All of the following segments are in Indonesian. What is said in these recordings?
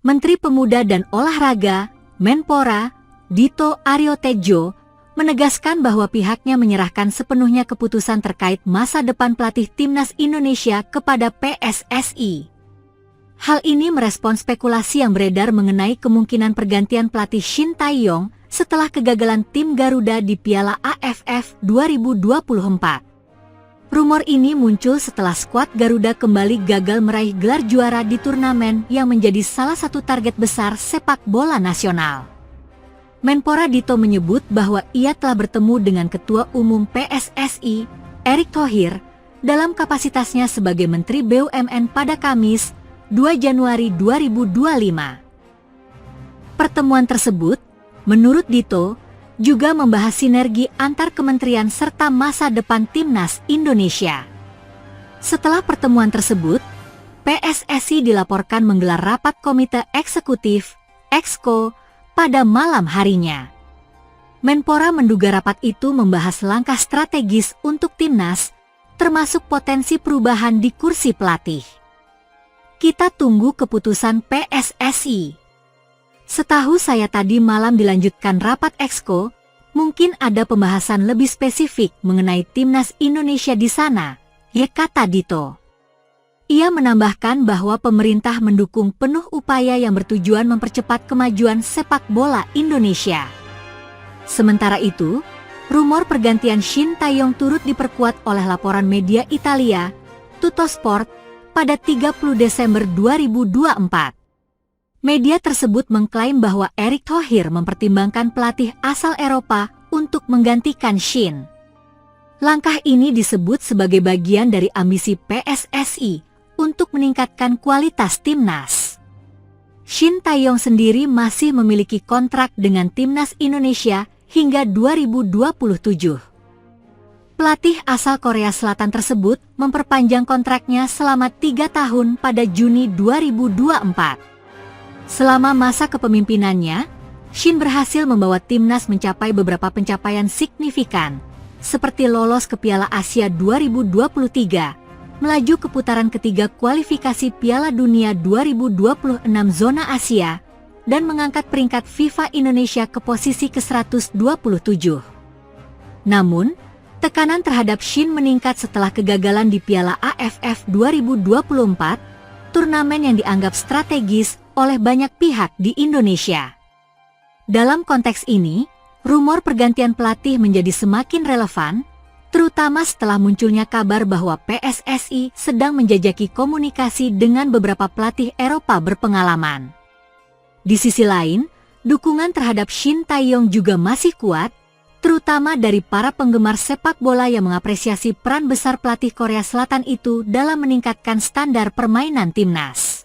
Menteri Pemuda dan Olahraga, Menpora, Dito Aryo Tejo, menegaskan bahwa pihaknya menyerahkan sepenuhnya keputusan terkait masa depan pelatih Timnas Indonesia kepada PSSI. Hal ini merespons spekulasi yang beredar mengenai kemungkinan pergantian pelatih Shin Tae-yong setelah kegagalan tim Garuda di Piala AFF 2024. Rumor ini muncul setelah skuad Garuda kembali gagal meraih gelar juara di turnamen yang menjadi salah satu target besar sepak bola nasional. Menpora Dito menyebut bahwa ia telah bertemu dengan Ketua Umum PSSI, Erick Thohir, dalam kapasitasnya sebagai Menteri BUMN pada Kamis, 2 Januari 2025. Pertemuan tersebut, menurut Dito, juga membahas sinergi antar kementerian serta masa depan Timnas Indonesia. Setelah pertemuan tersebut, PSSI dilaporkan menggelar rapat Komite Eksekutif, EXCO, pada malam harinya. Menpora menduga rapat itu membahas langkah strategis untuk Timnas, termasuk potensi perubahan di kursi pelatih. Kita tunggu keputusan PSSI. Setahu saya tadi malam dilanjutkan rapat EXCO, mungkin ada pembahasan lebih spesifik mengenai Timnas Indonesia di sana, ya kata Dito. Ia menambahkan bahwa pemerintah mendukung penuh upaya yang bertujuan mempercepat kemajuan sepak bola Indonesia. Sementara itu, rumor pergantian Shin Tae-yong turut diperkuat oleh laporan media Italia, Tuttosport, pada 30 Desember 2024. Media tersebut mengklaim bahwa Erick Thohir mempertimbangkan pelatih asal Eropa untuk menggantikan Shin. Langkah ini disebut sebagai bagian dari ambisi PSSI untuk meningkatkan kualitas Timnas. Shin Tae-yong sendiri masih memiliki kontrak dengan Timnas Indonesia hingga 2027. Pelatih asal Korea Selatan tersebut memperpanjang kontraknya selama 3 tahun pada Juni 2024. Selama masa kepemimpinannya, Shin berhasil membawa Timnas mencapai beberapa pencapaian signifikan, seperti lolos ke Piala Asia 2023, melaju ke putaran ketiga kualifikasi Piala Dunia 2026 zona Asia, dan mengangkat peringkat FIFA Indonesia ke posisi ke-127. Namun, tekanan terhadap Shin meningkat setelah kegagalan di Piala AFF 2024, turnamen yang dianggap strategis oleh banyak pihak di Indonesia. Dalam konteks ini, rumor pergantian pelatih menjadi semakin relevan, terutama setelah munculnya kabar bahwa PSSI sedang menjajaki komunikasi dengan beberapa pelatih Eropa berpengalaman. Di sisi lain, dukungan terhadap Shin Tae-yong juga masih kuat, terutama dari para penggemar sepak bola yang mengapresiasi peran besar pelatih Korea Selatan itu dalam meningkatkan standar permainan Timnas.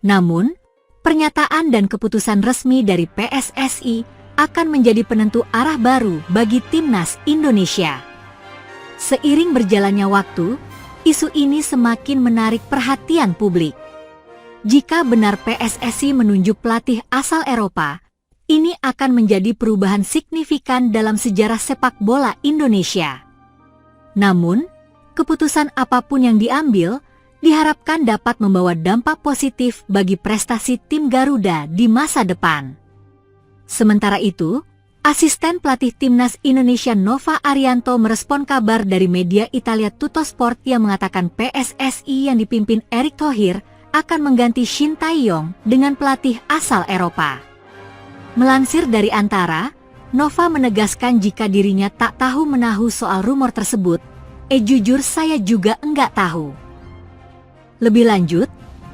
Namun, pernyataan dan keputusan resmi dari PSSI akan menjadi penentu arah baru bagi Timnas Indonesia. Seiring berjalannya waktu, isu ini semakin menarik perhatian publik. Jika benar PSSI menunjuk pelatih asal Eropa, ini akan menjadi perubahan signifikan dalam sejarah sepak bola Indonesia. Namun, keputusan apapun yang diambil, diharapkan dapat membawa dampak positif bagi prestasi tim Garuda di masa depan. Sementara itu, Asisten pelatih Timnas Indonesia Nova Arianto merespon kabar dari media Italia Tuttosport yang mengatakan PSSI yang dipimpin Erick Thohir akan mengganti Shin Tae-yong dengan pelatih asal Eropa. Melansir dari Antara, Nova menegaskan jika dirinya tak tahu menahu soal rumor tersebut. Jujur saya juga enggak tahu. Lebih lanjut,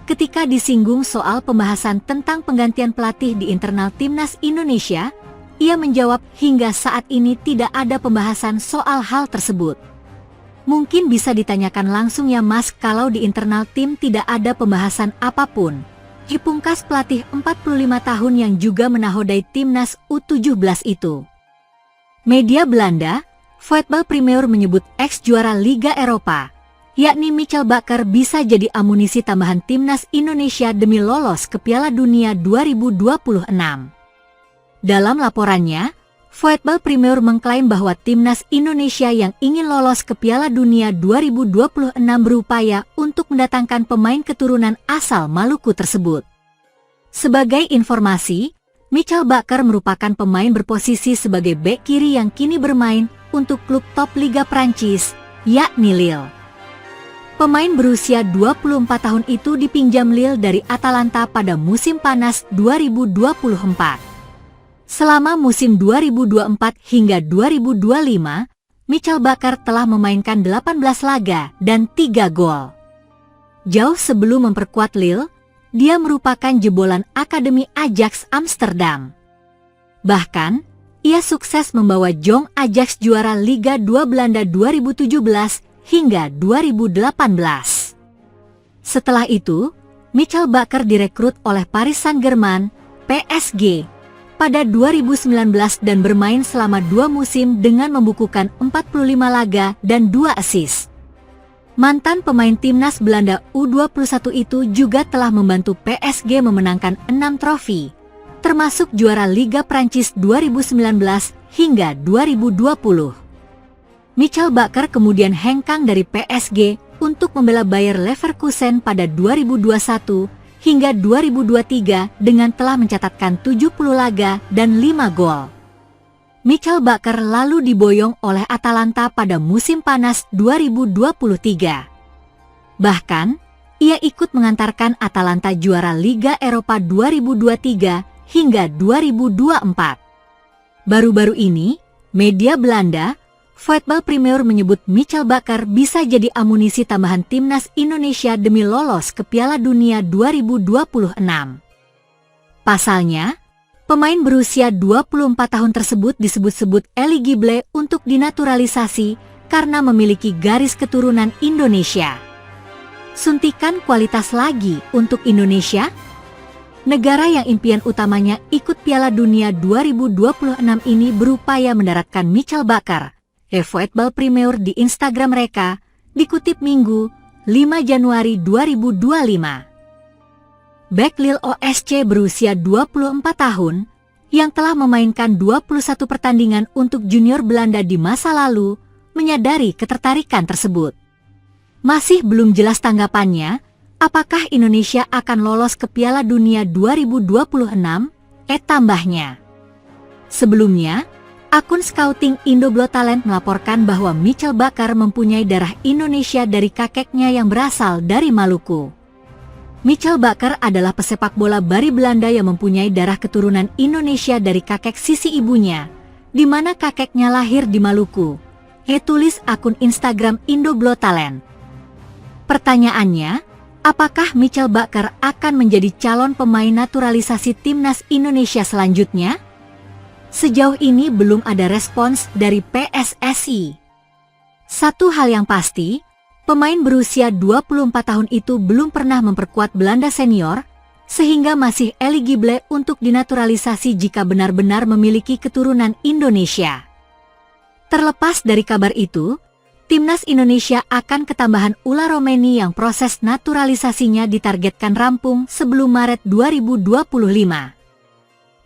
ketika disinggung soal pembahasan tentang penggantian pelatih di internal Timnas Indonesia, ia menjawab hingga saat ini tidak ada pembahasan soal hal tersebut. Mungkin bisa ditanyakan langsung ya Mas, kalau di internal tim tidak ada pembahasan apapun. Dipungkas pelatih 45 tahun yang juga menahodai Timnas U17 itu. Media Belanda, Voetbal Premier menyebut ex-juara Liga Eropa, yakni Michael Bakker bisa jadi amunisi tambahan Timnas Indonesia demi lolos ke Piala Dunia 2026. Dalam laporannya, Voetbal Premier mengklaim bahwa Timnas Indonesia yang ingin lolos ke Piala Dunia 2026 berupaya untuk mendatangkan pemain keturunan asal Maluku tersebut. Sebagai informasi, Michael Bakker merupakan pemain berposisi sebagai bek kiri yang kini bermain untuk klub top Liga Prancis, yakni Lille. Pemain berusia 24 tahun itu dipinjam Lille dari Atalanta pada musim panas 2024. Selama musim 2024 hingga 2025, Michael Bakker telah memainkan 18 laga dan 3 gol. Jauh sebelum memperkuat Lille, dia merupakan jebolan Akademi Ajax Amsterdam. Bahkan, ia sukses membawa Jong Ajax juara Liga 2 Belanda 2017 hingga 2018. Setelah itu, Michael Bakker direkrut oleh Paris Saint-Germain, PSG, pada 2019 dan bermain selama 2 musim dengan membukukan 45 laga dan 2 assist. Mantan pemain timnas Belanda U21 itu juga telah membantu PSG memenangkan 6 trofi, termasuk juara Liga Prancis 2019 hingga 2020. Michael Bakker kemudian hengkang dari PSG untuk membela Bayer Leverkusen pada 2021 hingga 2023 dengan telah mencatatkan 70 laga dan 5 gol. Michael Bakker lalu diboyong oleh Atalanta pada musim panas 2023. Bahkan, ia ikut mengantarkan Atalanta juara Liga Eropa 2023 hingga 2024. Baru-baru ini, media Belanda, Voetbal Premier menyebut Michael Bakker bisa jadi amunisi tambahan timnas Indonesia demi lolos ke Piala Dunia 2026. Pasalnya, pemain berusia 24 tahun tersebut disebut-sebut eligible untuk dinaturalisasi karena memiliki garis keturunan Indonesia. Suntikan kualitas lagi untuk Indonesia? Negara yang impian utamanya ikut Piala Dunia 2026 ini berupaya mendaratkan Michael Bakker, Voetbal Premier di Instagram mereka, dikutip Minggu, 5 Januari 2025. Bek Lille OSC berusia 24 tahun, yang telah memainkan 21 pertandingan untuk junior Belanda di masa lalu, menyadari ketertarikan tersebut. Masih belum jelas tanggapannya, apakah Indonesia akan lolos ke Piala Dunia 2026? Tambahnya. Sebelumnya, akun scouting Indoglotalent melaporkan bahwa Michael Bakker mempunyai darah Indonesia dari kakeknya yang berasal dari Maluku. Michael Bakker adalah pesepak bola Bari Belanda yang mempunyai darah keturunan Indonesia dari kakek sisi ibunya, di mana kakeknya lahir di Maluku. Tulis akun Instagram Indoglotalent. Pertanyaannya, apakah Michael Bakker akan menjadi calon pemain naturalisasi timnas Indonesia selanjutnya? Sejauh ini belum ada respons dari PSSI. Satu hal yang pasti, pemain berusia 24 tahun itu belum pernah memperkuat Belanda senior, sehingga masih eligible untuk dinaturalisasi jika benar-benar memiliki keturunan Indonesia. Terlepas dari kabar itu, timnas Indonesia akan ketambahan Ula Romeni yang proses naturalisasinya ditargetkan rampung sebelum Maret 2025.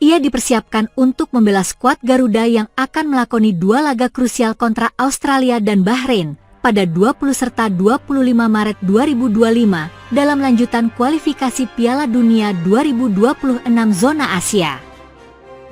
Ia dipersiapkan untuk membela skuad Garuda yang akan melakoni 2 laga krusial kontra Australia dan Bahrain pada 20 serta 25 Maret 2025 dalam lanjutan kualifikasi Piala Dunia 2026 zona Asia.